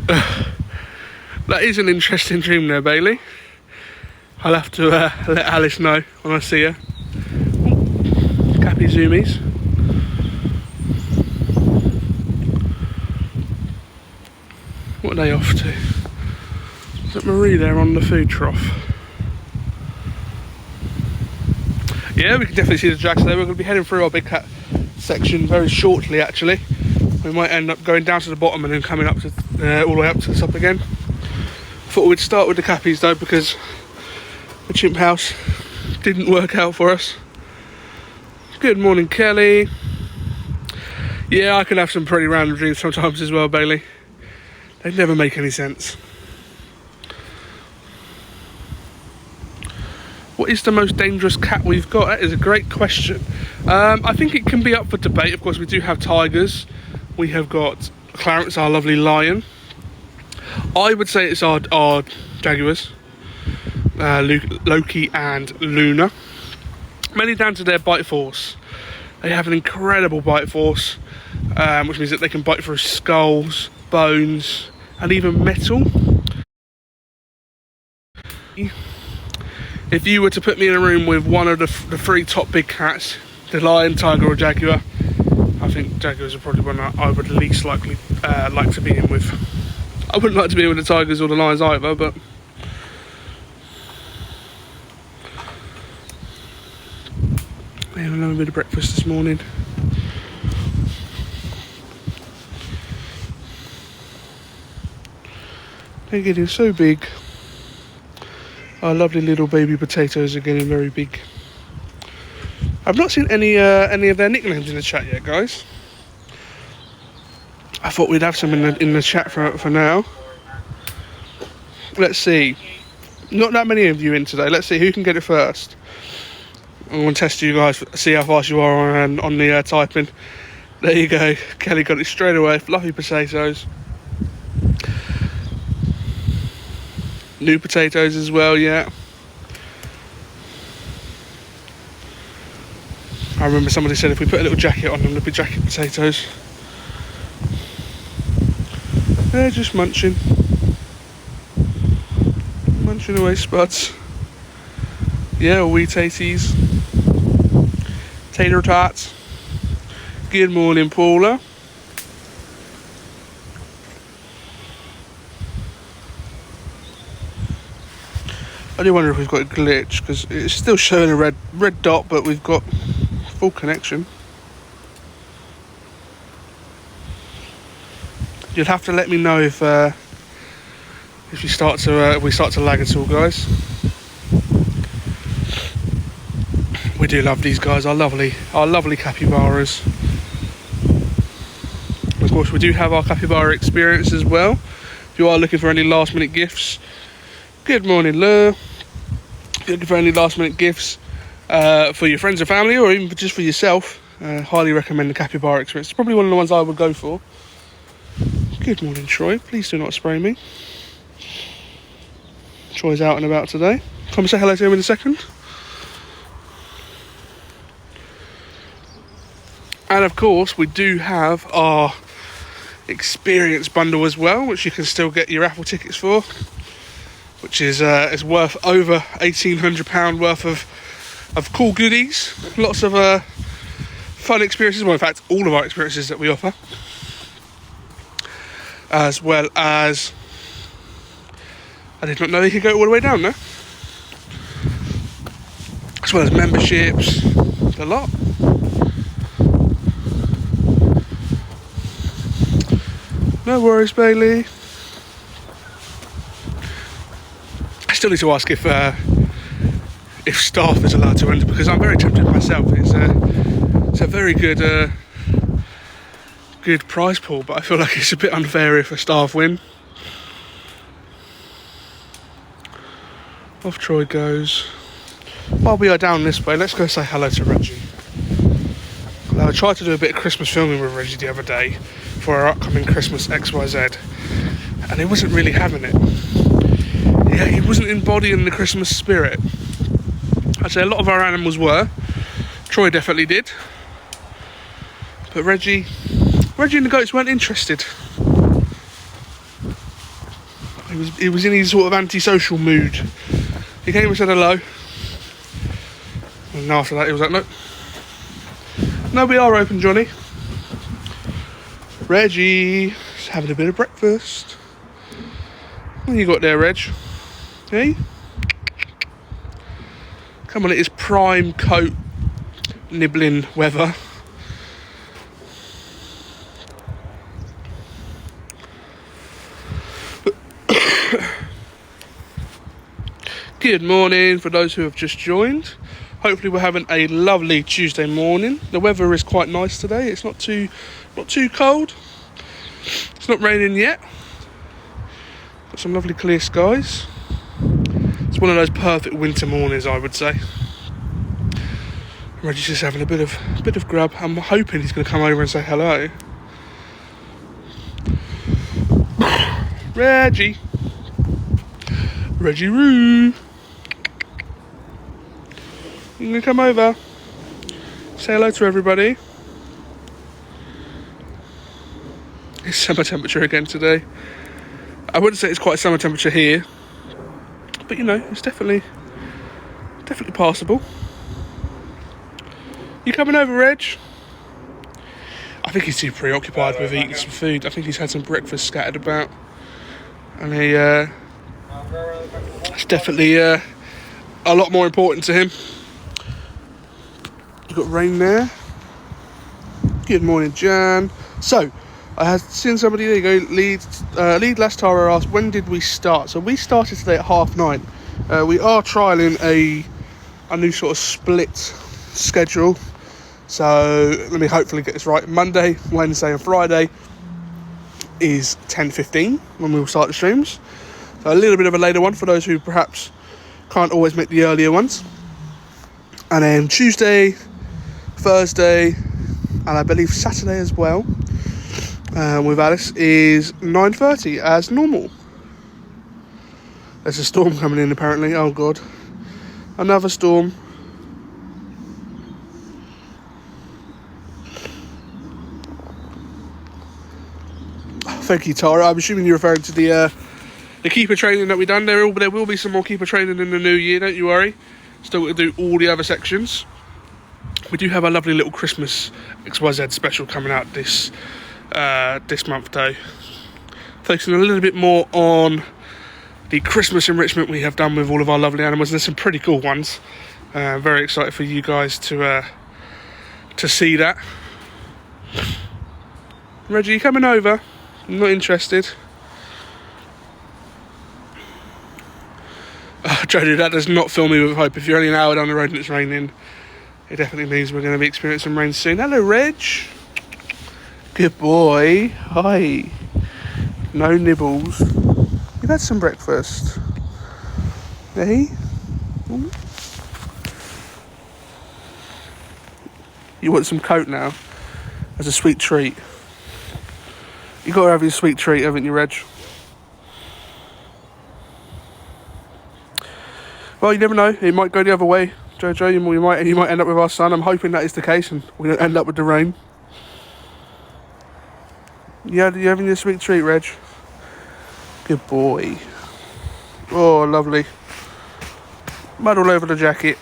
That is an interesting dream there, Bailey. I'll have to let Alice know when I see her. Ooh, Cappy zoomies. What are they off to? Is that Marie there on the food trough? Yeah, we can definitely see the jacks there. We're going to be heading through our big cat section very shortly, actually. We might end up going down to the bottom and then coming up to all the way up to the top again. Thought we'd start with the cappies though, because the chimp house didn't work out for us. Good morning, Kelly. Yeah, I can have some pretty random dreams sometimes as well, Bailey. They never make any sense. What is the most dangerous cat we've got? That is a great question. I think it can be up for debate. Of course, we do have tigers. We have got Clarence, our lovely lion. I would say it's our jaguars, Loki and Luna. Mainly down to their bite force. They have an incredible bite force, which means that they can bite through skulls, bones, and even metal. If you were to put me in a room with one of the three top big cats, the lion, tiger or jaguar, I think jaguars are probably one that I would least likely like to be in with. I wouldn't like to be in with the tigers or the lions either, but I had a little bit of breakfast this morning. They're getting so big. Our lovely little baby potatoes are getting very big. I've not seen any of their nicknames in the chat yet, guys. I thought we'd have some in the chat for now. Let's see. Not that many of you in today. Let's see who can get it first. I'm going to test you guys, see how fast you are on the typing. There you go. Kelly got it straight away. Fluffy potatoes. New potatoes as well, yeah. I remember somebody said if we put a little jacket on them, they'd be jacket potatoes. They're just munching. Munching away, spuds. Yeah, wee taties. Tater tots. Good morning, Paula. I do wonder if we've got a glitch, because it's still showing a red dot, but we've got full connection. You'll have to let me know if we start to lag at all, guys. We do love these guys, our lovely capybaras. Of course, we do have our capybara experience as well. If you are looking for any last minute gifts, good morning, Lou. If you're looking for any last minute gifts for your friends and family, or even just for yourself, highly recommend the capybara experience. It's probably one of the ones I would go for. Good morning, Troy. Please do not spray me. Troy's out and about today. Come and say hello to him in a second. And of course, we do have our experience bundle as well, which you can still get your Apple tickets for, which is worth over £1,800 worth of cool goodies. Lots of fun experiences. Well, in fact, all of our experiences that we offer, as well as, I did not know they could go all the way down there, as well as memberships, a lot. No worries, Bailey. I still need to ask if staff is allowed to enter, because I'm very tempted myself. It's a very good prize pool, but I feel like it's a bit unfair if a staff win. Off Troy goes. While we are down this way, let's go say hello to Reggie. I tried to do a bit of Christmas filming with Reggie the other day for our upcoming Christmas XYZ, and he wasn't really having it. Yeah, he wasn't embodying the Christmas spirit. I'd say a lot of our animals were. Troy definitely did. But Reggie and the goats weren't interested. He was in his sort of antisocial mood. He came and said hello. And after that he was like, nope. No, we are open, Johnny. Reggie, just having a bit of breakfast. What you got there, Reg? Hey? Come on, it is prime coat nibbling weather. Good morning for those who have just joined. Hopefully we're having a lovely Tuesday morning. The weather is quite nice today. It's not too cold. It's not raining yet. Got some lovely clear skies. It's one of those perfect winter mornings, I would say. Reggie's just having a bit of grub. I'm hoping he's going to come over and say hello. Reggie Roo. You gonna come over? Say hello to everybody. It's summer temperature again today. I wouldn't say it's quite summer temperature here, but you know, it's definitely passable. You coming over, Reg? I think he's too preoccupied with eating some food. I think he's had some breakfast scattered about, and it's definitely a lot more important to him. You've got rain there. Good morning, Jan. So, I had seen somebody, there you go, Lead Last Tara asked, when did we start? So we started today at 9:30. We are trialling a new sort of split schedule. So, let me hopefully get this right. Monday, Wednesday and Friday is 10:15 when we will start the streams. So a little bit of a later one for those who perhaps can't always make the earlier ones. And then Tuesday, Thursday, and I believe Saturday as well, with Alice, is 9:30 as normal. There's a storm coming in apparently. Oh god, another storm. Thank you, Tara. I'm assuming you're referring to the keeper training that we done. There will be some more keeper training in the new year, don't you worry. Still got to do all the other sections. We do have a lovely little Christmas XYZ special coming out this month though. Focusing a little bit more on the Christmas enrichment we have done with all of our lovely animals. There's some pretty cool ones. Very excited for you guys to see that. Reggie, you coming over? I'm not interested. Jodie, that does not fill me with hope. If you're only an hour down the road and it's raining, it definitely means we're going to be experiencing rain soon. Hello, Reg. Good boy. Hi. No nibbles. You've had some breakfast. Hey? Ooh. You want some coat now? As a sweet treat. You got to have your sweet treat, haven't you, Reg? Well, you never know. It might go the other way, Jojo. You might end up with our son. I'm hoping that is the case, and we don't end up with the rain. You having your sweet treat, Reg? Good boy. Oh, lovely. Mud all over the jacket.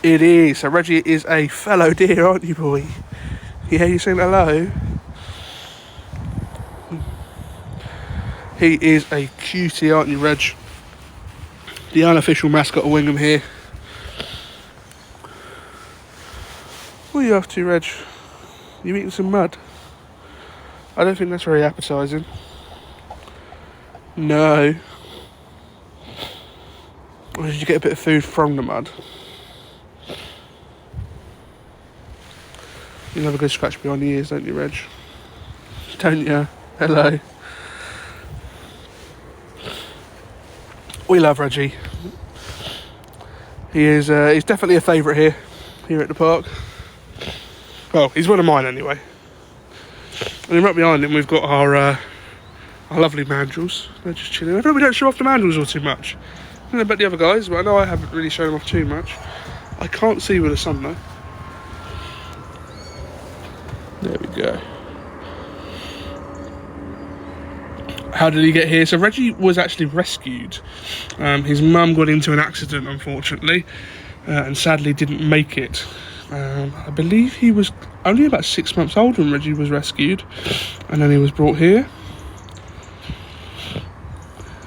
It is. So Reggie is a fellow deer, aren't you, boy? Yeah, you saying hello? He is a cutie, aren't you, Reg? The unofficial mascot of Wingham here. What are you up to, Reg? You eating some mud? I don't think that's very appetising. No. Or did you get a bit of food from the mud? You love a good scratch behind the ears, don't you, Reg? Don't you? Hello. We love Reggie. He's definitely a favourite here at the park. Well, he's one of mine anyway. And then right behind him we've got our lovely mandrills. They're just chilling. I thought we don't show off the mandrills all too much. I don't know about the other guys, but I know I haven't really shown them off too much. I can't see with the sun though. There we go. how did he get here? So Reggie was actually rescued. His mum got into an accident, unfortunately, and sadly didn't make it. I believe he was only about 6 months old when Reggie was rescued, and then he was brought here.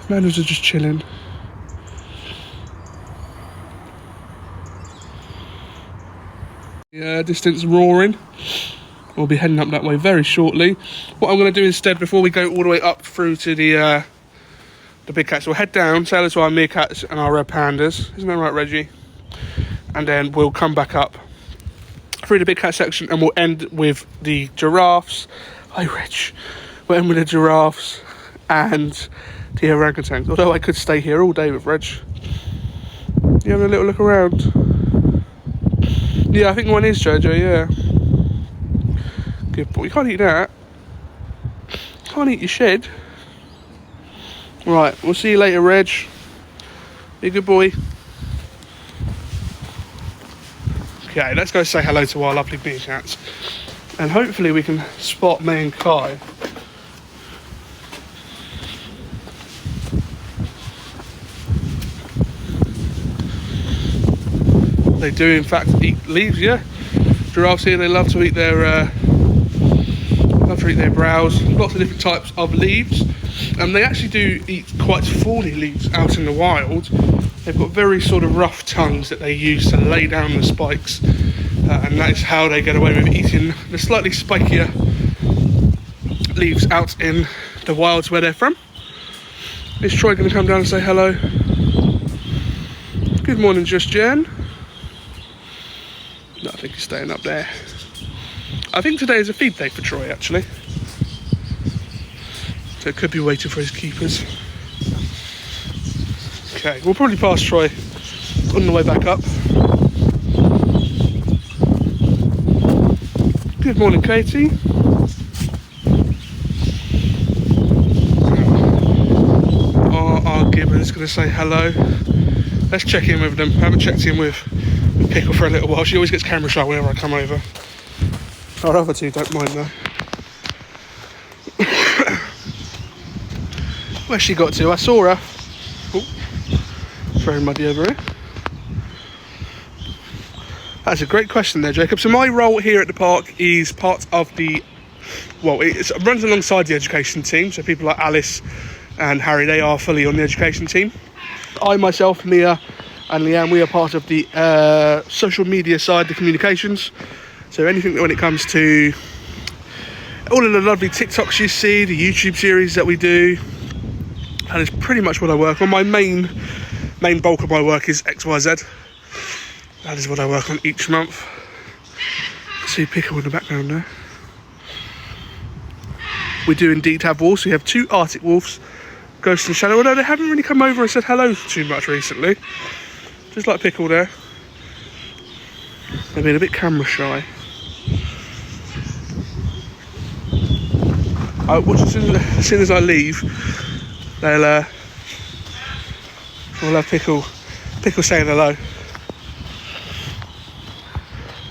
Manos are just chilling. Distance roaring. We'll be heading up that way very shortly. What I'm going to do instead, before we go all the way up through to the big cats, we'll head down, say hello to our meerkats and our red pandas. Isn't that right, Reggie? And then we'll come back up through the big cat section, and we'll end with the giraffes. Hi, Reg. We'll end with the giraffes and the orangutans. Although I could stay here all day with Reg. You having a little look around? Yeah, I think one is Jojo, yeah. Good boy. You can't eat that. Can't eat your shed. Right, we'll see you later, Reg. Be a good boy. Okay, let's go say hello to our lovely meerkats. And hopefully we can spot May and Kai. They do in fact eat leaves, yeah. Giraffes here, they love to eat their browse. Lots of different types of leaves. And they actually do eat quite thorny leaves out in the wild. They've got very sort of rough tongues that they use to lay down the spikes. And that is how they get away with eating the slightly spikier leaves out in the wilds where they're from. Is Troy going to come down and say hello? Good morning, Just Jen. No, I think he's staying up there. I think today is a feed day for Troy, actually. So it could be waiting for his keepers. Okay, we'll probably pass Troy on the way back up. Good morning, Katie. Our Gibbon's going to say hello. Let's check in with them. I haven't checked in with Pickle for a little while. She always gets camera shy whenever I come over. Our other two don't mind though. Where's she got to? I saw her. Oh, very muddy over here. That's a great question there, Jacob. So my role here at the park is part of the, well, it runs alongside the education team. So people like Alice and Harry, they are fully on the education team. I myself, Mia and Leanne, we are part of the social media side, the communications. So anything that when it comes to all of the lovely TikToks you see, the YouTube series that we do, that is pretty much what I work on. My main bulk of my work is XYZ. That is what I work on each month. See Pickle in the background there. We do indeed have wolves. We have 2 Arctic wolves, Ghost and Shadow, although they haven't really come over and said hello too much recently. Just like Pickle there. They've been a bit camera shy. As soon as I leave, we'll have Pickle saying hello.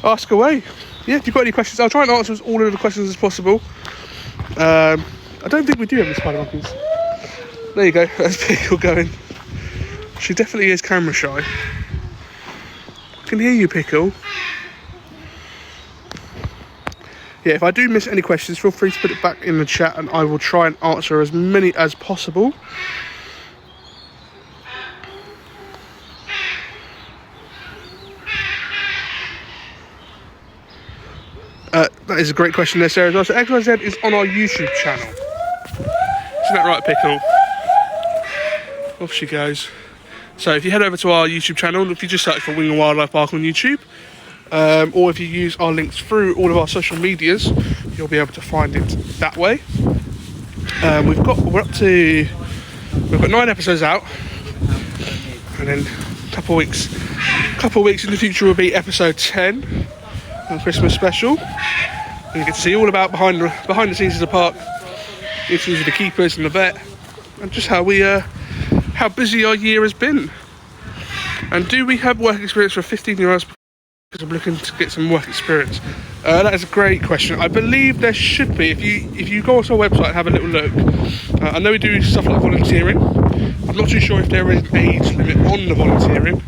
Ask away. Yeah, if you've got any questions, I'll try and answer as all of the questions as possible. I don't think we do have any spider monkeys. There you go, that's Pickle going. She definitely is camera shy. I can hear you, Pickle. Yeah, if I do miss any questions, feel free to put it back in the chat and I will try and answer as many as possible. That is a great question there, Sarah. So XYZ is on our YouTube channel. Isn't that right, Pickle? Off she goes. So if you head over to our YouTube channel, if you just search for Wingham Wildlife Park on YouTube, or if you use our links through all of our social medias, you'll be able to find it that way. We've got 9 episodes out, and then a couple of weeks in the future will be episode 10, a Christmas special. And you get to see all about behind the scenes of the park, interviews with the keepers and the vet, and just how busy our year has been. And do we have work experience for 15-year-olds? because I'm looking to get some work experience. That is a great question. I believe there should be, if you go onto our website and have a little look. I know we do stuff like volunteering. I'm not too sure if there is an age limit on the volunteering,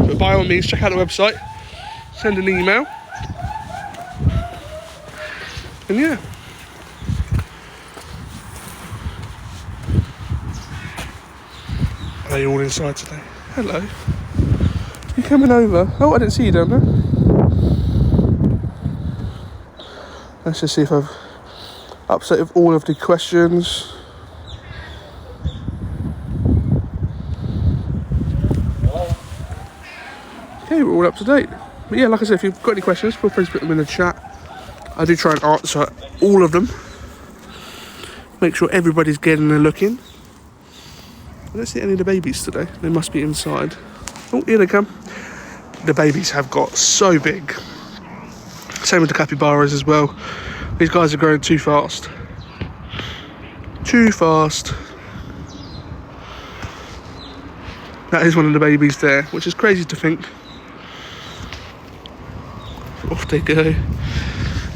but by all means check out the website, send an email, and yeah. Are they all inside today? Hello. You coming over? Oh, I didn't see you down there. Let's just see if I've upset with all of the questions. Okay, we're all up to date. But yeah, like I said, if you've got any questions, feel free to put them in the chat. I do try and answer all of them. Make sure everybody's getting a look in. I don't see any of the babies today. They must be inside. Oh, here they come. The babies have got so big. Same with the capybaras as well. These guys are growing too fast. Too fast. That is one of the babies there, which is crazy to think. Off they go.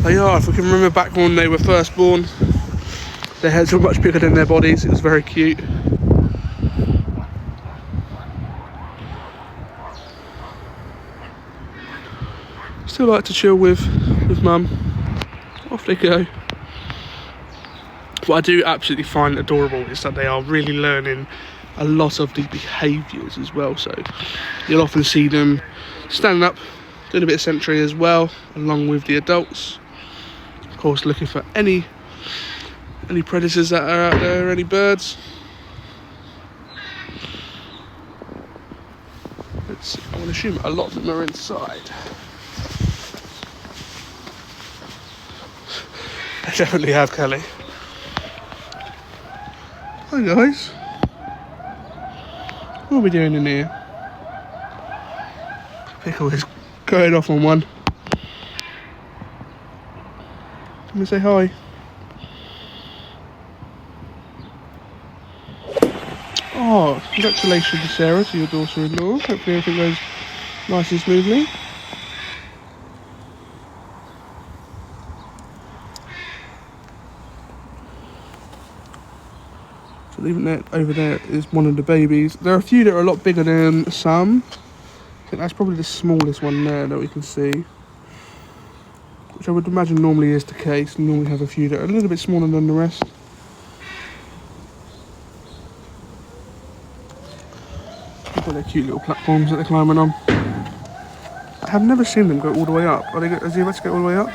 They are, if we can remember back when they were first born, their heads were much bigger than their bodies. It was very cute. Still like to chill with mum. Off they go. What I do absolutely find adorable is that they are really learning a lot of the behaviours as well. So you'll often see them standing up, doing a bit of sentry as well, along with the adults. Of course, looking for any predators that are out there, any birds. Let's see, I would assume a lot of them are inside. I definitely have, Kelly. Hi guys. What are we doing in here? Pickle is going off on one. Come and say hi. Oh, congratulations, Sarah, to your daughter-in-law. Hopefully everything goes nice and smoothly. So even that over there is one of the babies. There are a few that are a lot bigger than some. I think that's probably the smallest one there that we can see. Which I would imagine normally is the case. We normally have a few that are a little bit smaller than the rest. They've got their cute little platforms that they're climbing on. I have never seen them go all the way up. Is he about to go all the way up?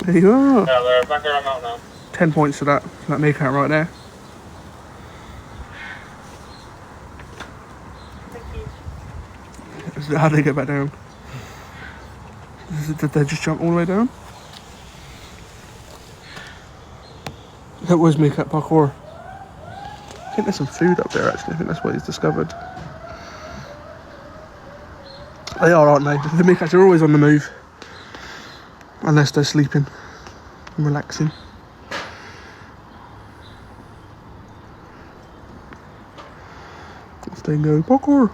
There you are. Yeah, they're back around now. 10 points to that meerkat right there. How do they get back down? Did they just jump all the way down? That was meerkat parkour. I think there's some food up there actually. I think that's what he's discovered. They are, aren't they? The meerkats are always on the move. Unless they're sleeping and relaxing. Off they go, parkour.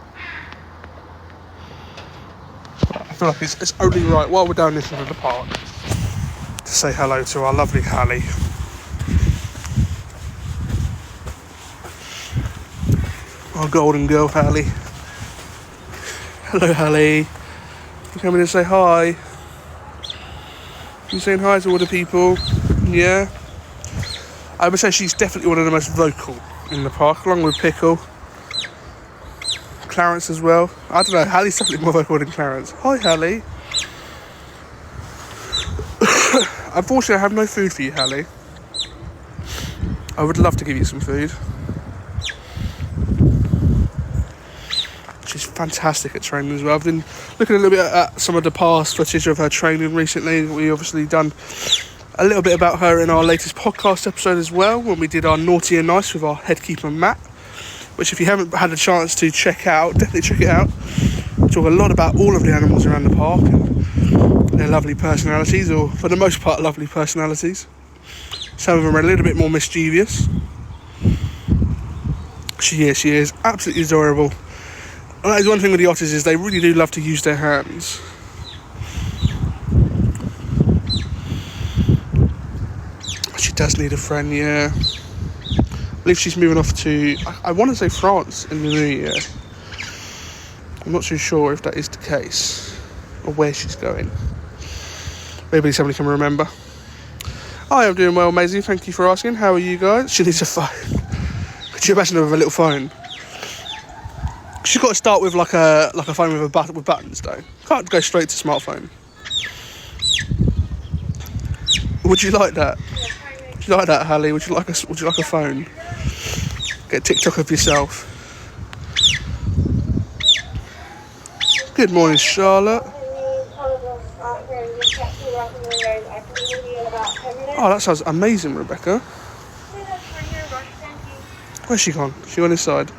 I feel like it's only right while we're down this end of the park to say hello to our lovely Hallie. Our golden girl Hallie. Hello Hallie. You coming to say hi? You saying hi to all the people? Yeah? I would say she's definitely one of the most vocal in the park, along with Pickle. Clarence as well. I don't know, Hallie's definitely more vocal than Clarence. Hi Hallie. Unfortunately I have no food for you, Hallie. I would love to give you some food. She's fantastic at training as well. I've been looking a little bit at some of the past footage of her training recently. We obviously done a little bit about her in our latest podcast episode as well, when we did our Naughty and Nice with our head keeper Matt, which if you haven't had a chance to check out, definitely check it out. We talk a lot about all of the animals around the park and their lovely personalities, or for the most part lovely personalities. Some of them are a little bit more mischievous. She is absolutely adorable. And that is one thing with the otters, is they really do love to use their hands. She does need a friend, yeah. I believe she's moving off to, I want to say France in the new year. I'm not too sure if that is the case, or where she's going. Maybe somebody can remember. Hi, I'm doing well, Maisie. Thank you for asking. How are you guys? She needs a phone. Could you imagine her with a little phone? She's got to start with like a phone with with buttons, though. Can't go straight to smartphone. Would you like that? Would you like that, Hallie? Would you like a phone? Get TikTok of yourself. Good morning, Charlotte. Oh, that sounds amazing, Rebecca. Where's she gone? She on his side?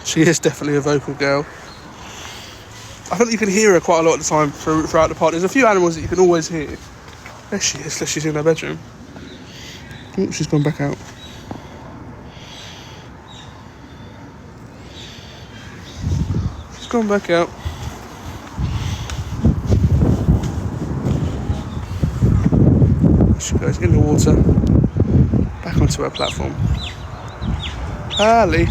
She is definitely a vocal girl. I think you can hear her quite a lot of the time throughout the park. There's a few animals that you can always hear. There she is, unless she's in her bedroom. Oh, she's gone back out. She's gone back out. She goes in the water, back onto her platform. Hallie.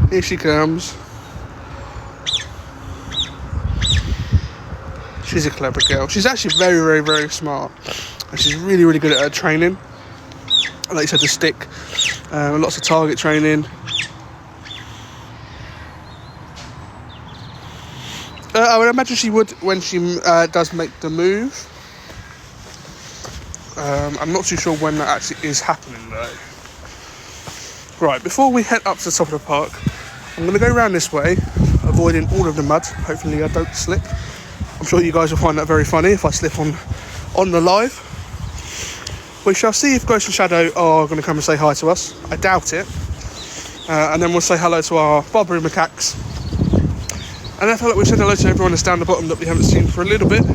Here she comes. She's a clever girl. She's actually very, very, very smart. And she's really, really good at her training. Like you said, the stick. Lots of target training. I would imagine she would when she does make the move. I'm not too sure when that actually is happening though. Right, before we head up to the top of the park, I'm going to go around this way, avoiding all of the mud. Hopefully I don't slip. I'm sure you guys will find that very funny if I slip on the live. We shall see if Ghost and Shadow are going to come and say hi to us. I doubt it. And then we'll say hello to our Barbary macaques. And I feel like we've said hello to everyone that's down the bottom that we haven't seen for a little bit.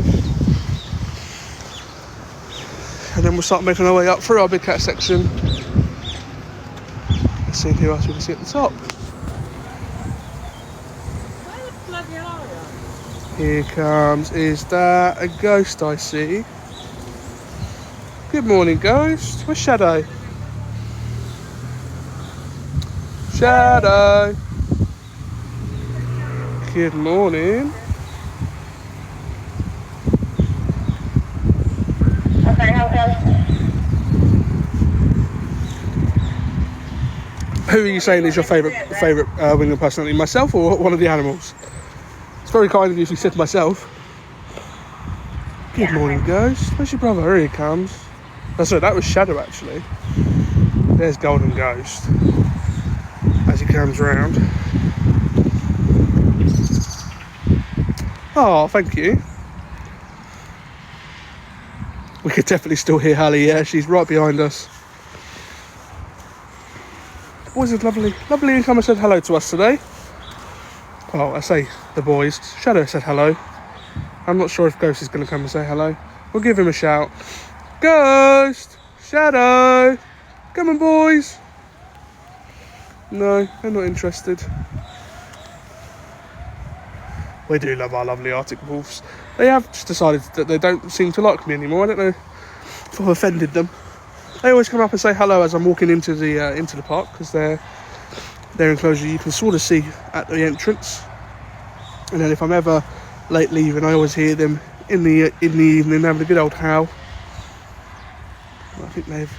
And then we'll start making our way up through our big cat section. Let's see who else we can see at the top. Where the bloody hell are you? Here comes, is that a ghost I see? Good morning, Ghost. Where's Shadow? Shadow. Good morning. Who are you saying is your favourite Wingham personality? Myself or one of the animals? It's very kind of you if you said myself. Good morning, Ghost. Where's your brother? Here he comes. Oh, sorry, that was Shadow actually. There's Golden Ghost as he comes round. Oh, thank you. We could definitely still hear Hallie, yeah, she's right behind us. The boys have lovely come and said hello to us today. Well, I say the boys. Shadow said hello. I'm not sure if Ghost is going to come and say hello. We'll give him a shout. Ghost! Shadow! Come on, boys! No, they're not interested. We do love our lovely Arctic wolves. They have just decided that they don't seem to like me anymore. I don't know if I've offended them. They always come up and say hello as I'm walking into the park, because their enclosure you can sort of see at the entrance. And then if I'm ever late leaving, I always hear them in the evening having a good old howl. I think they've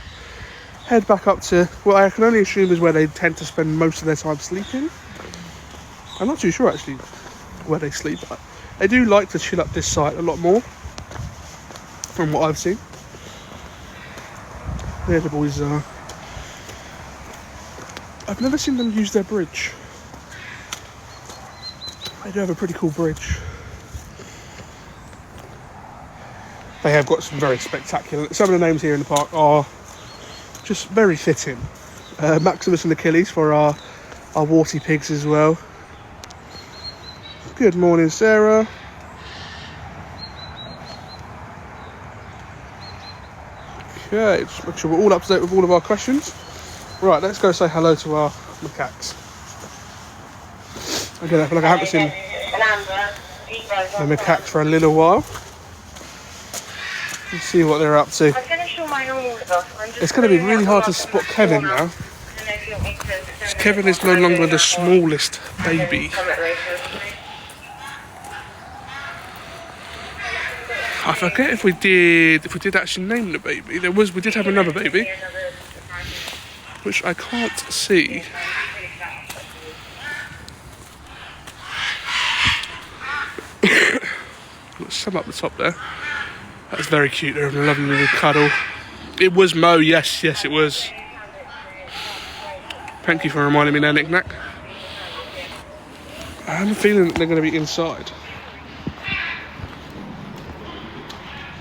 head back up to what I can only assume is where they tend to spend most of their time sleeping. I'm not too sure actually where they sleep, but they do like to chill up this site a lot more from what I've seen. There the boys are. I've never seen them use their bridge. They do have a pretty cool bridge. They have got some very spectacular, some of the names here in the park are just very fitting. Maximus and Achilles for our warty pigs as well. Good morning, Sarah. Okay, just make sure we're all up to date with all of our questions. Right, let's go say hello to our macaques. Again, I feel like I haven't seen the macaques for a little while. Let's see what they're up to. It's going to be really hard to spot Kevin now. Kevin is no longer the smallest baby. I forget if we did actually name the baby. We did have another baby, which I can't see. Got some up the top there. That's very cute. They're having a lovely little cuddle. It was Mo. Yes, it was. Thank you for reminding me there, Nick Nack. I have a feeling that they're going to be inside.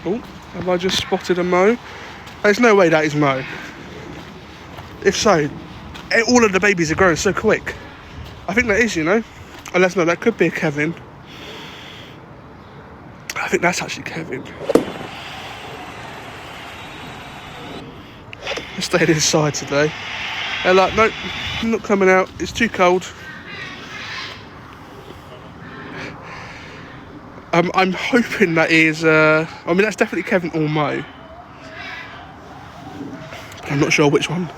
Oh, have I just spotted a Mo? There's no way that is Mo. If so, all of the babies are growing so quick. I think that is, you know. Unless, no, that could be a Kevin. I think that's actually Kevin. I stayed inside today. They're like, nope, I'm not coming out. It's too cold. I'm hoping that is, I mean, that's definitely Kevin or Mo. But I'm not sure which one.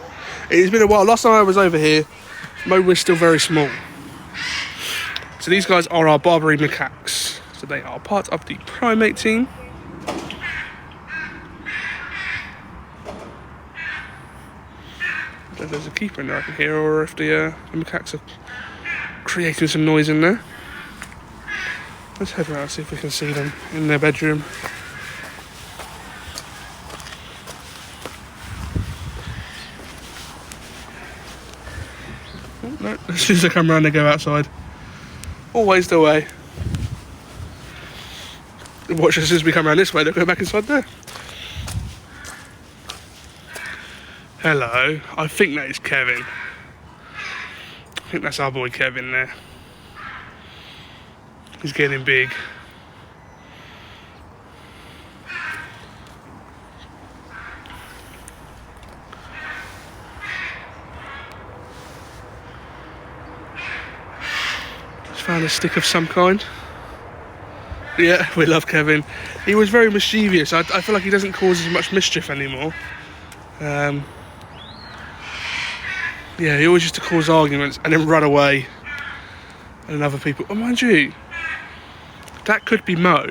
It's been a while. Last time I was over here, Mo was still very small. So these guys are our Barbary macaques. So they are part of the primate team. I don't know if there's a keeper in there I can hear, or if the macaques are creating some noise in there. Let's head around and see if we can see them in their bedroom. Oh, no, as soon as they come around, they go outside. Always the way. Watch, as soon as we come around this way, they'll go back inside there. Hello. I think that is Kevin. I think that's our boy Kevin there. He's getting big. Just found a stick of some kind. Yeah, we love Kevin. He was very mischievous. I feel like he doesn't cause as much mischief anymore. Yeah, he always used to cause arguments and then run away. And other people, oh, mind you, that could be Mo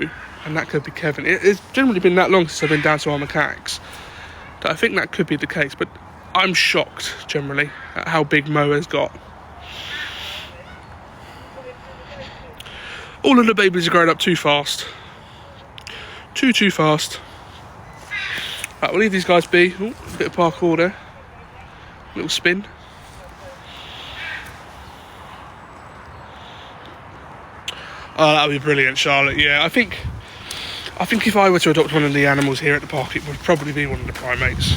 and that could be Kevin. It's generally been that long since I've been down to our macaques that I think that could be the case, but I'm shocked generally at how big Mo has got. All of the babies are growing up too fast. Too fast. Right, we'll leave these guys be. Ooh, a bit of parkour there. Little spin. Oh, that would be brilliant, Charlotte. Yeah, I think if I were to adopt one of the animals here at the park, it would probably be one of the primates.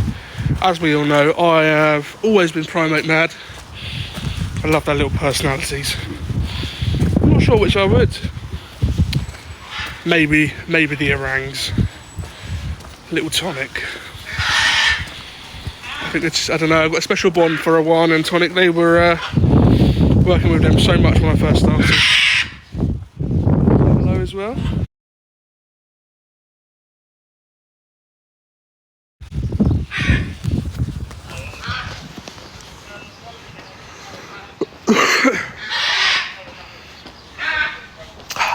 As we all know, I have always been primate mad. I love their little personalities. I'm not sure which I would. Maybe the orangs. Little Tonic. I think it's, I don't know, I've got a special bond for Awan and Tonic. They were working with them so much when I first started. Hello as well.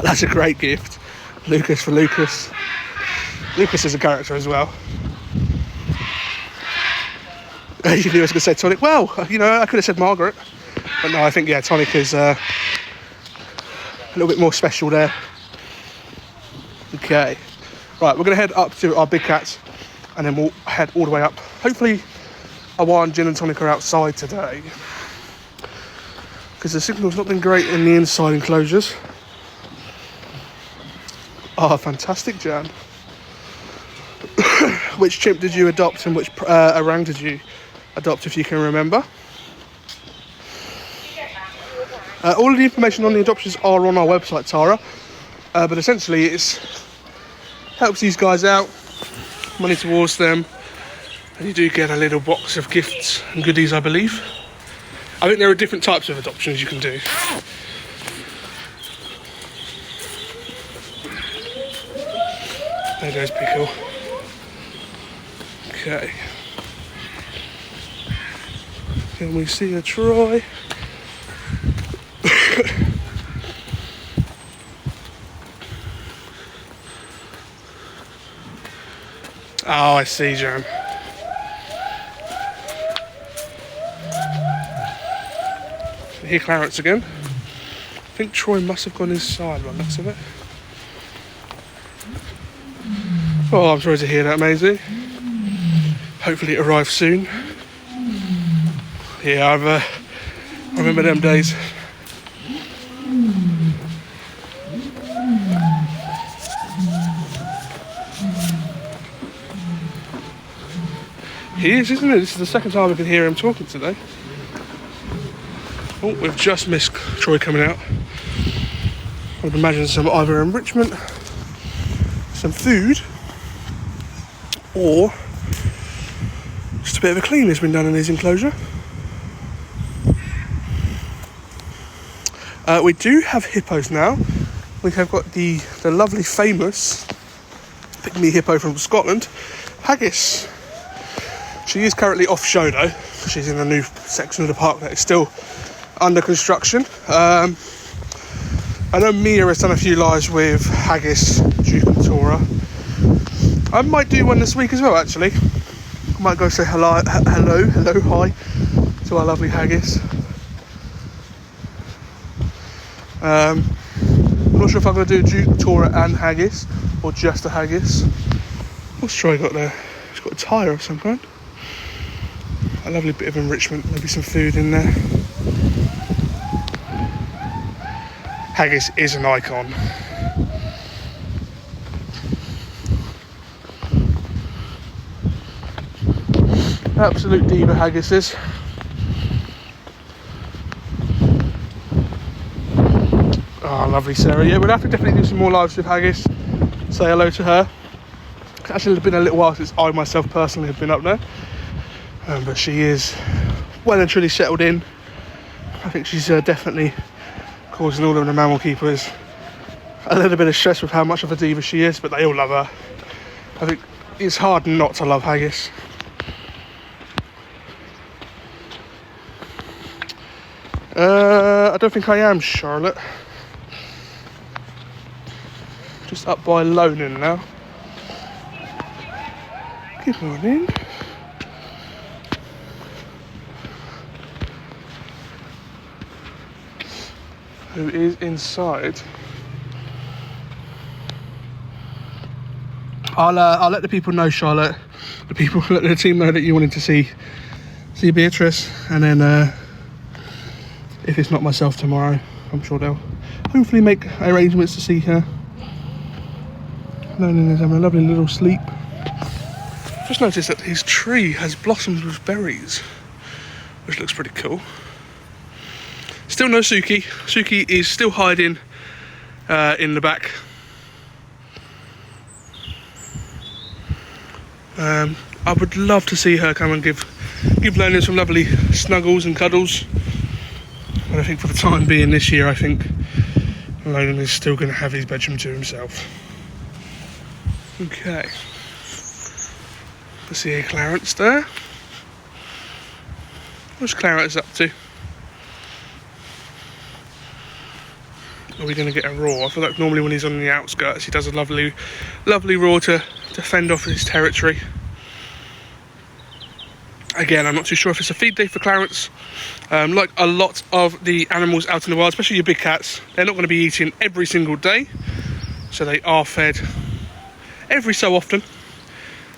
That's a great gift. Lucas for Lucas. Lucas is a character as well. You knew I was going to say Tonic. Well, you know, I could have said Margaret. But no, I think, yeah, Tonic is a little bit more special there. Okay. Right, we're going to head up to our big cats and then we'll head all the way up. Hopefully, Awan, Gin and Tonic are outside today. Because the signal's not been great in the inside enclosures. Oh, fantastic, Jan. Which chimp did you adopt and which orang did you adopt, if you can remember? All of the information on the adoptions are on our website, Tara. But essentially, it helps these guys out, money towards them. And you do get a little box of gifts and goodies, I believe. I think there are different types of adoptions you can do. There goes Pickle. Okay. Can we see a Troy? Oh, I see, Jan. Here, Clarence again. I think Troy must have gone inside by the looks of it. Oh, I'm sorry to hear that, Maisie. Hopefully it arrives soon. Yeah, I remember them days. He is, isn't it? This is the second time I can hear him talking today. Oh, we've just missed Troy coming out. I would imagine some either enrichment, some food, or just a bit of a clean has been done in his enclosure. We do have hippos now. We have got the lovely famous pygmy hippo from Scotland, Haggis. She is currently off show though. She's in a new section of the park that is still under construction. I know Mia has done a few lives with Haggis, Duke and Tora. I might do one this week as well, actually. I might go say hello, hi to our lovely Haggis. I'm not sure if I'm going to do Duke, Tora and Haggis, or just a Haggis. What's Troy got there? He's got a tyre of some kind. A lovely bit of enrichment, maybe some food in there. Haggis is an icon. Absolute diva, Haggis is. Oh, lovely Sarah. Yeah, we'll have to definitely do some more lives with Haggis. Say hello to her. Actually, it's been a little while since I myself personally have been up there. But she is well and truly settled in. I think she's definitely causing all of the mammal keepers a little bit of stress with how much of a diva she is, but they all love her. I think it's hard not to love Haggis. I don't think I am, Charlotte. Just up by Lonan now. Good morning. Who is inside? I'll let the people know, Charlotte. Let the team know that you wanted to see Beatrice, and then if it's not myself tomorrow, I'm sure they'll hopefully make arrangements to see her. Lonan is having a lovely little sleep. Just noticed that his tree has blossomed with berries, which looks pretty cool. Still no Suki. Suki is still hiding in the back. I would love to see her come and give Lonan some lovely snuggles and cuddles. But I think for the time being this year, I think Lonan is still going to have his bedroom to himself. Okay. Let's see Clarence there. What's Clarence up to? Are we going to get a roar? I feel like normally when he's on the outskirts, he does a lovely roar to fend off his territory. Again, I'm not too sure if it's a feed day for Clarence. Like a lot of the animals out in the wild, especially your big cats, they're not going to be eating every single day. So they are fed every so often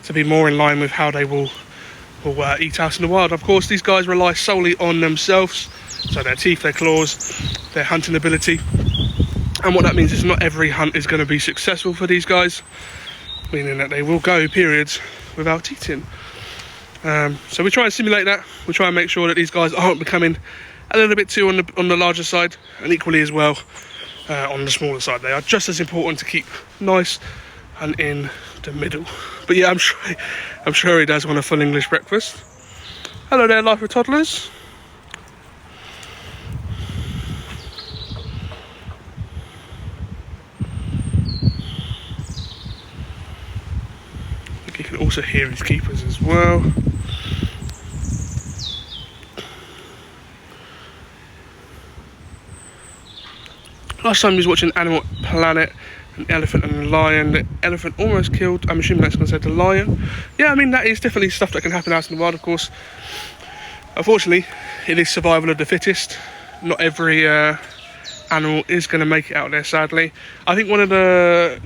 to be more in line with how they will eat out in the wild. Of course, these guys rely solely on themselves. So their teeth, their claws, their hunting ability. And what that means is not every hunt is going to be successful for these guys, meaning that they will go periods without eating. So we try and simulate that. We try and make sure that these guys aren't becoming a little bit too on the larger side, and equally as well on the smaller side. They are just as important to keep nice, and in the middle. But yeah, I'm sure he does want a full English breakfast. Hello there, life of toddlers. I think you can also hear his keepers as well. Last time he was watching Animal Planet, an elephant and a lion. The elephant almost killed, I'm assuming that's going to say the lion. Yeah, I mean, that is definitely stuff that can happen out in the wild, of course. Unfortunately, it is survival of the fittest. Not every animal is going to make it out there, sadly. I think one of the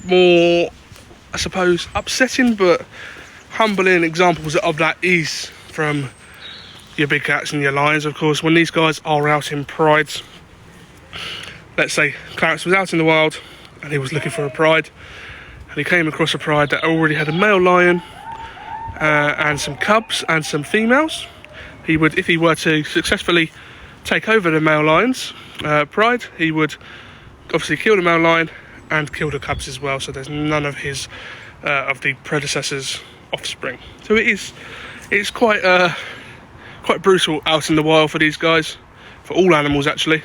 more, I suppose, upsetting but humbling examples of that is from your big cats and your lions, of course. When these guys are out in prides, let's say Clarence was out in the wild and he was looking for a pride, and he came across a pride that already had a male lion and some cubs and some females. He would, if he were to successfully take over the male lion's pride, he would obviously kill the male lion and kill the cubs as well, so there's none of his of the predecessor's offspring. So it's quite brutal out in the wild for these guys, for all animals actually.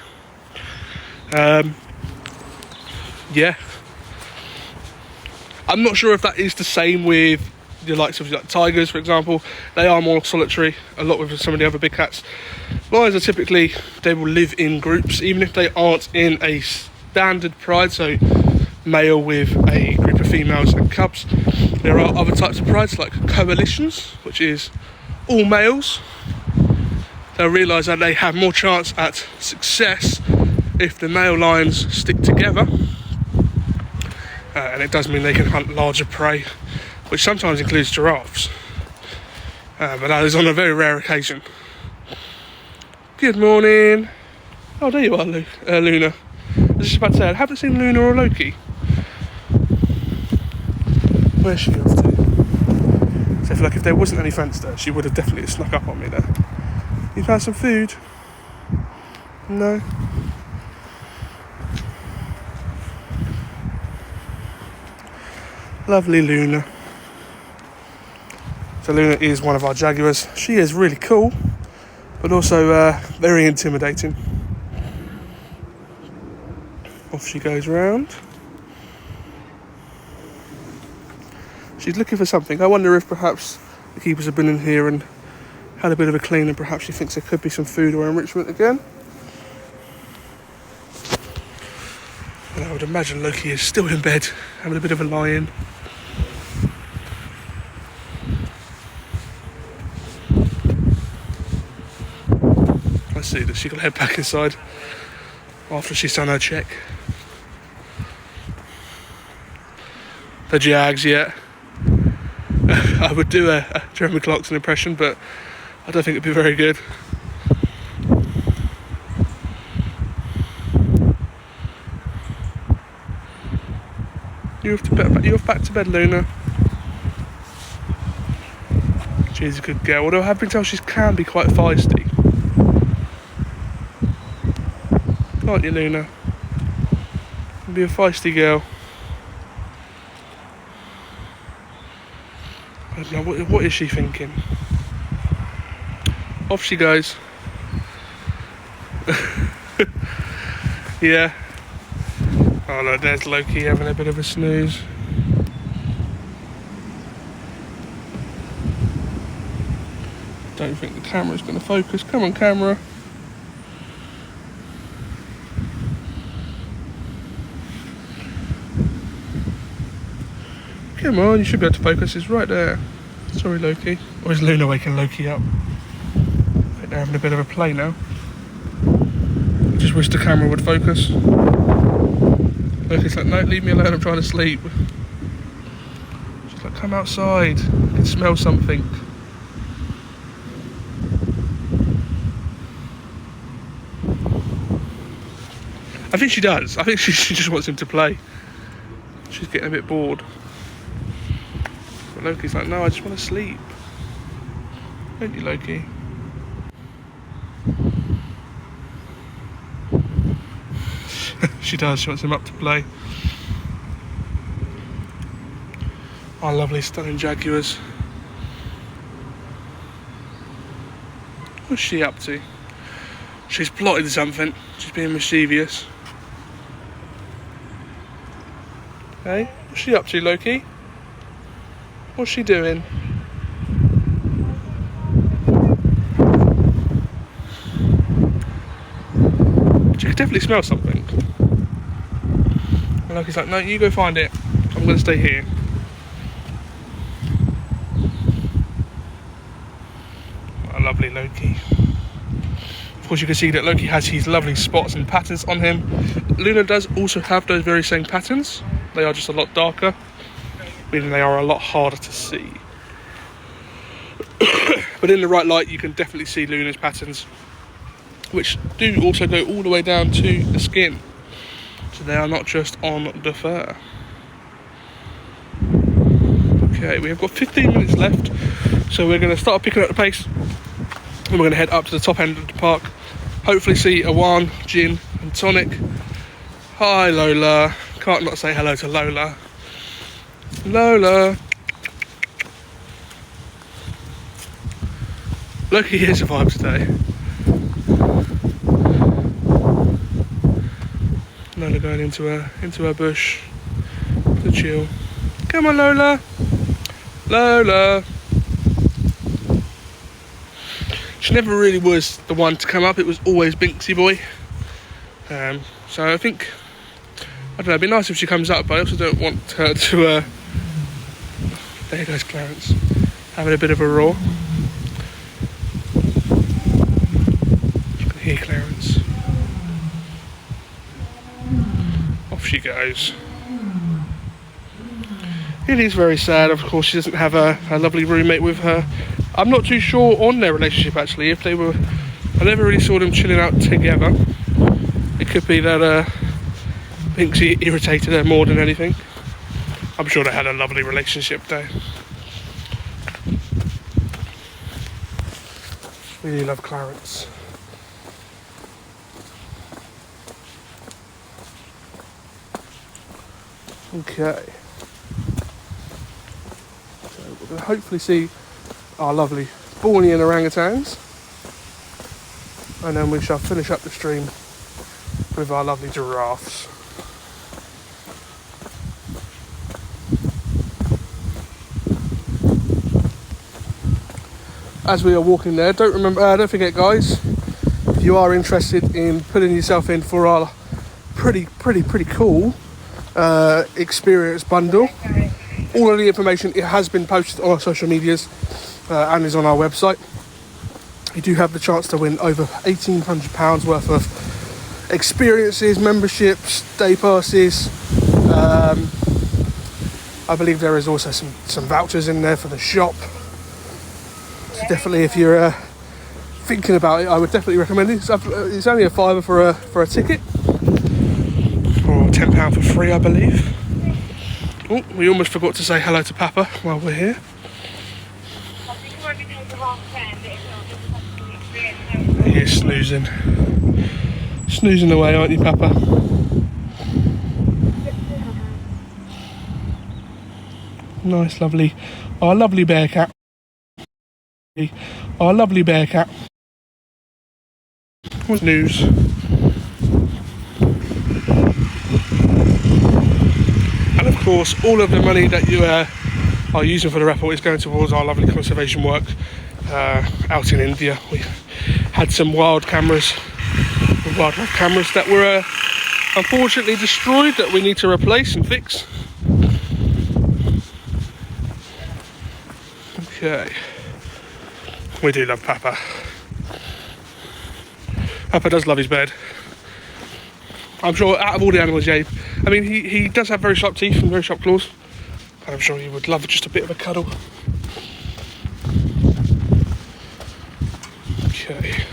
Yeah, I'm not sure if that is the same with the likes of like tigers, for example. They are more solitary, a lot with some of the other big cats. Lions are typically, they will live in groups, even if they aren't in a standard pride, so male with a group of females and cubs. There are other types of prides like coalitions, which is all males. They'll realise that they have more chance at success if the male lions stick together, and it does mean they can hunt larger prey, which sometimes includes giraffes, but that is on a very rare occasion. Good morning. Oh, there you are, Luna. I was just about to say, I haven't seen Luna or Loki. Where's she off to? So I feel like if there wasn't any fence there, she would have definitely snuck up on me there. You found some food? No? Lovely Luna. So Luna is one of our jaguars. She is really cool, but also very intimidating. Off she goes round. She's looking for something. I wonder if perhaps the keepers have been in here and had a bit of a clean, and perhaps she thinks there could be some food or enrichment again. And I would imagine Loki is still in bed, having a bit of a lie-in. I see that she can head back inside after she's done her check. The Jags, yeah. I would do a Jeremy Clarkson impression, but I don't think it'd be very good. You're off back to bed, Luna. She's a good girl, although I have been told she can be quite feisty. Can't you, Luna? You can be a feisty girl. I don't know, what is she thinking? Off she goes. Yeah. Oh no, there's Loki having a bit of a snooze. Don't think the camera's going to focus. Come on, camera. Come on, you should be able to focus. It's right there. Sorry, Loki. Or is Luna waking Loki up? I think they're having a bit of a play now. I just wish the camera would focus. Loki's like, no, leave me alone, I'm trying to sleep. She's like, come outside. I can smell something. I think she does. I think she just wants him to play. She's getting a bit bored. But Loki's like, no, I just want to sleep. Don't you, Loki? She does. She wants him up to play. Our lovely stunning jaguars. What's she up to? She's plotted something. She's being mischievous. Hey, what's she up to, Loki? What's she doing? She could definitely smell something. And Loki's like, no, you go find it. I'm going to stay here. What a lovely Loki. Of course, you can see that Loki has his lovely spots and patterns on him. Luna does also have those very same patterns. They are just a lot darker, meaning they are a lot harder to see. But in the right light, you can definitely see Luna's patterns, which do also go all the way down to the skin. So they are not just on the fur. Okay, we have got 15 minutes left, so we're going to start picking up the pace, and we're going to head up to the top end of the park. Hopefully see Awan, Jin and Tonic. Hi Lola. Can't not say hello to Lola. Lola. Loki here's a vibe today. Lola going into her bush to chill. Come on Lola. Lola. She never really was the one to come up, it was always Binksy Boy. So I think, I don't know, it'd be nice if she comes up, but I also don't want her to, there goes Clarence, having a bit of a roar. You can hear Clarence. Off she goes. It is very sad, of course, she doesn't have a lovely roommate with her. I'm not too sure on their relationship actually, if they were, I never really saw them chilling out together. It could be that Binksy irritated her more than anything. I'm sure they had a lovely relationship though. Really love Clarence. Okay. So we're going to hopefully see our lovely Bornean orangutans, and then we shall finish up the stream with our lovely giraffes. As we are walking there, don't forget guys, if you are interested in putting yourself in for our pretty cool experience bundle, all of the information, it has been posted on our social medias and is on our website. You do have the chance to win over £1,800 worth of experiences, memberships, day passes. I believe there is also some vouchers in there for the shop. So definitely, if you're thinking about it, I would definitely recommend it. It's only a £5 for a ticket, or £10 for free, I believe. Oh, we almost forgot to say hello to Papa while we're here. He is snoozing. Snoozing away, aren't you, Papa? Nice, lovely. Our lovely bear cat. Our lovely bear cat. What's news? And of course, all of the money that you are using for the raffle is going towards our lovely conservation work out in India. We had some wildlife cameras that were unfortunately destroyed that we need to replace and fix. Okay. We do love Papa. Papa does love his bed. I'm sure out of all the animals, yeah, I mean, he does have very sharp teeth and very sharp claws. I'm sure he would love just a bit of a cuddle. Okay.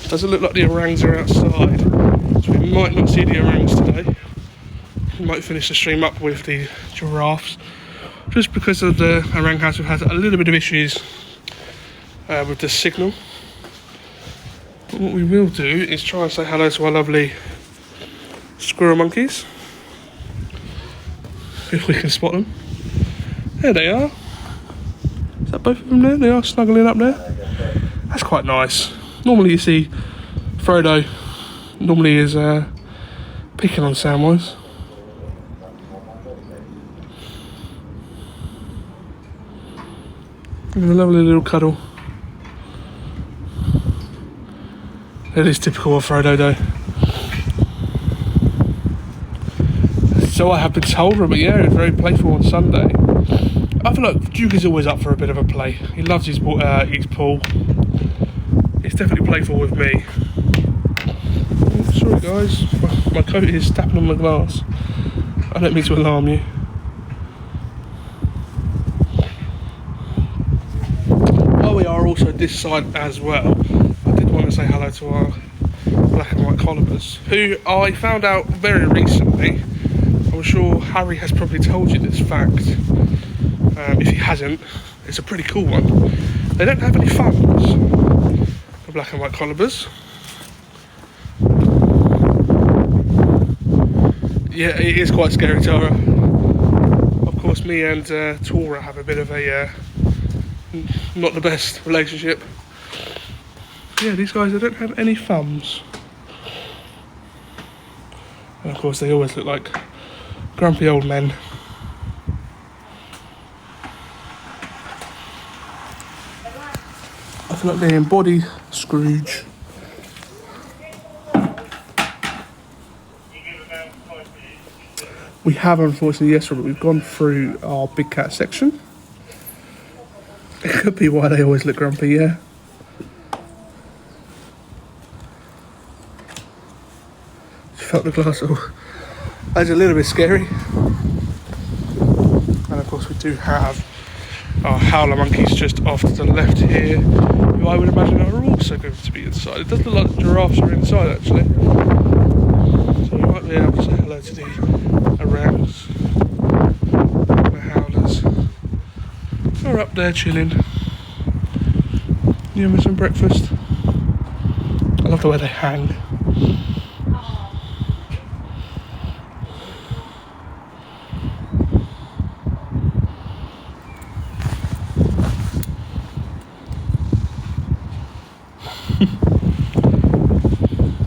Doesn't look like the orangs are outside, so we might not see the orangs today. We might finish the stream up with the giraffes, just because of the orangutans. We've had a little bit of issues with the signal. But what we will do is try and say hello to our lovely squirrel monkeys, if we can spot them. There they are. Is that both of them there? They are snuggling up there. That's quite nice. Normally you see Frodo normally is picking on Samwise. And a lovely little cuddle. It is typical of Frodo though. So I have been told, but yeah, he was very playful on Sunday. I feel like Duke is always up for a bit of a play. He loves his pool. He's definitely playful with me. Oh, sorry guys, my coat is tapping on the glass. I don't mean to alarm you. While we are also this side as well, I did want to say hello to our black and white collars, who I found out very recently. I'm sure Harry has probably told you this fact. If he hasn't, it's a pretty cool one. They don't have any thumbs, the black and white collars. Yeah, it is quite scary, Tara. Of course, me and Tora have a bit of a not the best relationship. Yeah, these guys, they don't have any thumbs. And of course, they always look like grumpy old men. I feel like they embody Scrooge. We have, unfortunately, yes, but we've gone through our big cat section. It could be why they always look grumpy, yeah. Felt the glass. Oh, that's a little bit scary. And of course we do have our howler monkeys just off to the left here, who I would imagine are also going to be inside. It does look like the giraffes are inside actually. So we might be able to say hello to the orangutans, the howlers. They're up there chilling. You having some breakfast? I love the way they hang.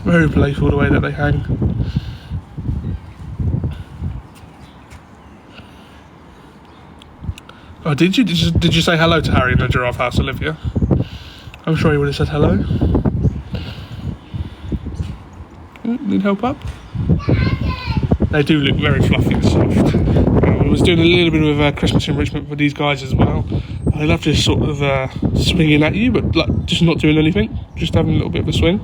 Very playful the way that they hang. Oh, did you say hello to Harry in the giraffe house, Olivia? I'm sure he would have said hello. Need help up? They do look very fluffy and soft. I was doing a little bit of Christmas enrichment for these guys as well. They love just sort of swinging at you, but like just not doing anything, just having a little bit of a swing.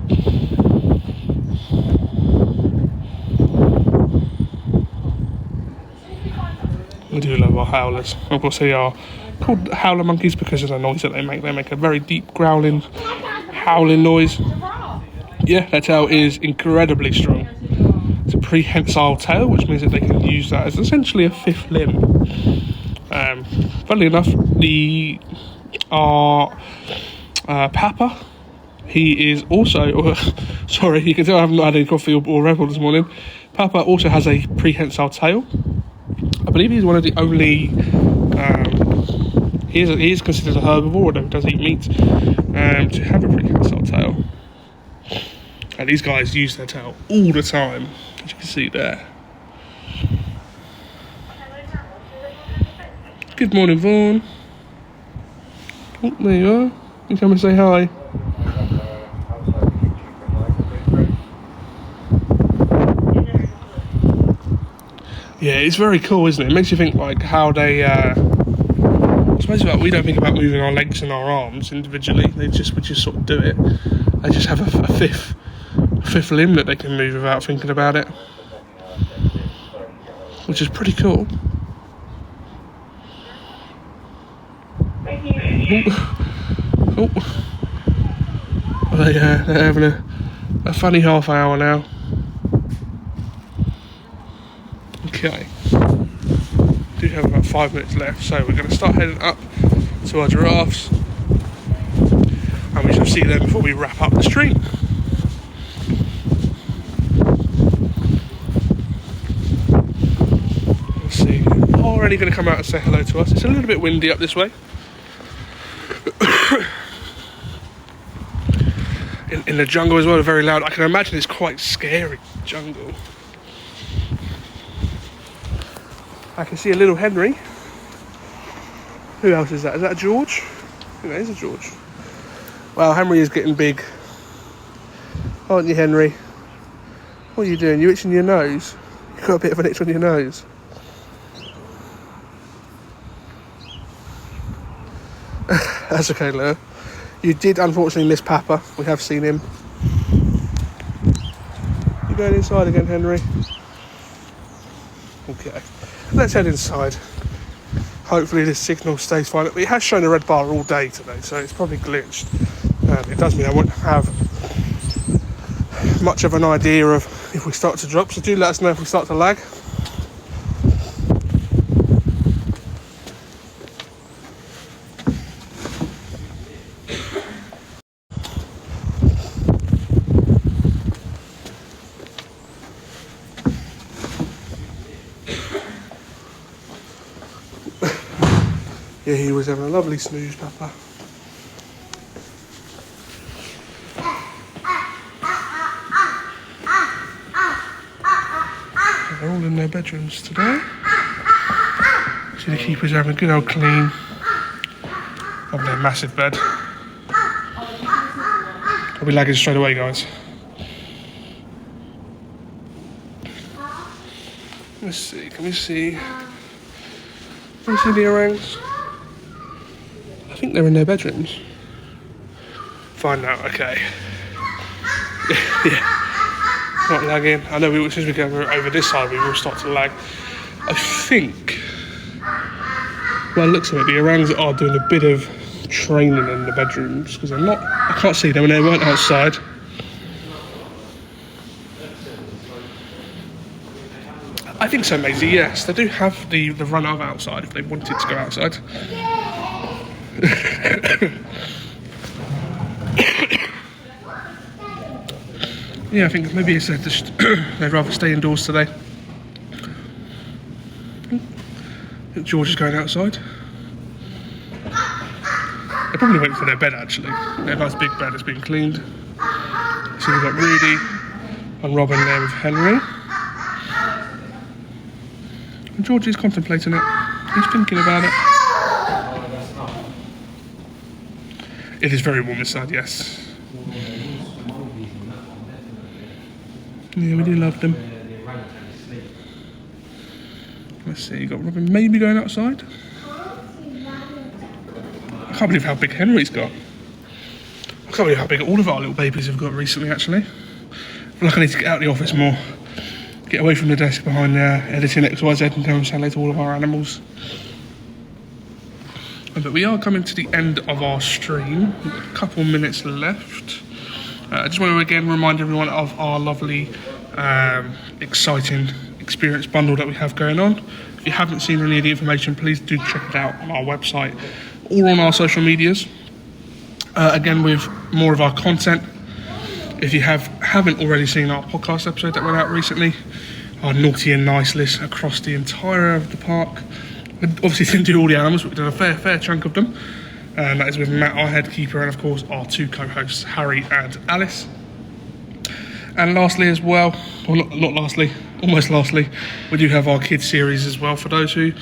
We do love our howlers. Of course, they are called howler monkeys because of the noise that they make. They make a very deep growling, howling noise. Yeah, their tail is incredibly strong. It's a prehensile tail, which means that they can use that as essentially a fifth limb. Funnily enough, Papa, he is also, sorry, you can tell I haven't had any coffee or Red Bull this morning. Papa also has a prehensile tail. I believe he's one of the only, he is considered a herbivore, although he does eat meat, to have a prehensile tail. And these guys use their tail all the time, as you can see there. Good morning, Vaughan. Oh, there you are. You come and say hi. Yeah, it's very cool, isn't it? It makes you think like how they, I suppose like, we don't think about moving our legs and our arms individually. We just sort of do it. They just have a fifth limb that they can move without thinking about it, which is pretty cool. Oh, they're having a funny half hour now. Okay, do have about 5 minutes left, so we're going to start heading up to our giraffes, and we shall see them before we wrap up the stream. Let's see. only going to come out and say hello to us. It's a little bit windy up this way. in the jungle as well, very loud. I can imagine it's quite scary, jungle. I can see a little Henry. Who else is that? Is that a George? I think that is a George. Wow, Henry is getting big. Aren't you, Henry? What are you doing? You itching your nose? You've got a bit of an itch on your nose. That's okay, Leo. You did unfortunately miss Papa. We have seen him. You going inside again, Henry? Okay. Let's head inside. Hopefully this signal stays fine. It has shown a red bar all day today, so it's probably glitched. It does mean I won't have much of an idea of if we start to drop, so do let us know if we start to lag. Yeah, he was having a lovely snooze, Papa. They're all in their bedrooms today. See the keepers having a good old clean of their massive bed. I'll be lagging straight away, guys. Let's see, can we see? Can we see the orangs? I think they're in their bedrooms. Fine now, okay. Yeah. Not lagging. I know as soon as we go over this side, we will start to lag. I think, well, it looks like the orangs are doing a bit of training in the bedrooms because I can't see them and they weren't outside. I think so, Maisie, yes. They do have the run of outside if they wanted to go outside. Yeah, I think maybe it's they'd rather stay indoors today. I think George is going outside. They probably went for their bed actually. Their nice big bed has been cleaned. So we've got Rudy and Robin there with Henry. And George is contemplating it. He's thinking about it. It is very warm inside, yes. Yeah, we do love them. Let's see, you got Robin maybe going outside. I can't believe how big Henry's got. I can't believe how big all of our little babies have got recently, actually. I feel like I need to get out of the office more. Get away from the desk behind there, editing XYZ and go and say hello to all of our animals. But we are coming to the end of our stream. We've got a couple minutes left. I just want to again remind everyone of our lovely, exciting experience bundle that we have going on. If you haven't seen any of the information, please do check it out on our website or on our social medias. Again, with more of our content. If you haven't already seen our podcast episode that went out recently, our naughty and nice list across the entire of the park. We obviously didn't do all the animals, but we did a fair chunk of them. And that is with Matt, our head keeper, and of course our two co-hosts, Harry and Alice. And lastly as well, well not lastly, almost lastly, we do have our kids series as well for those who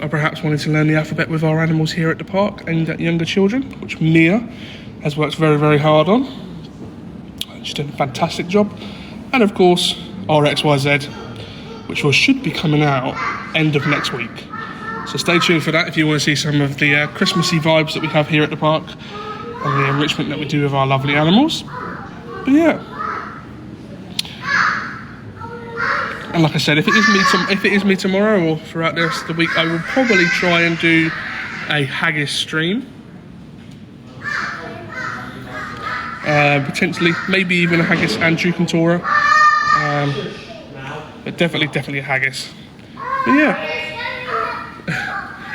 are perhaps wanting to learn the alphabet with our animals here at the park aimed at younger children, which Mia has worked very hard on. She's done a fantastic job. And of course our XYZ, which should be coming out end of next week. So stay tuned for that if you want to see some of the Christmassy vibes that we have here at the park and the enrichment that we do with our lovely animals. But yeah. And like I said, if it is me tomorrow or throughout the rest of the week, I will probably try and do a haggis stream. Potentially, maybe even a haggis and Jukentora. But definitely a haggis. But yeah.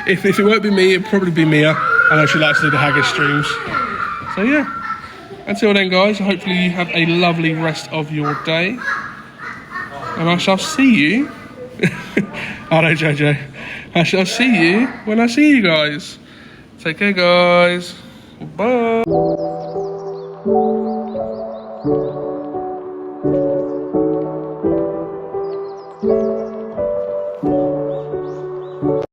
If it won't be me, it'll probably be Mia. I know she likes to do the haggis streams. So yeah. Until then, guys, hopefully you have a lovely rest of your day. And I shall see you. Oh no, Jojo. I shall see you when I see you guys. Take care, guys. Bye.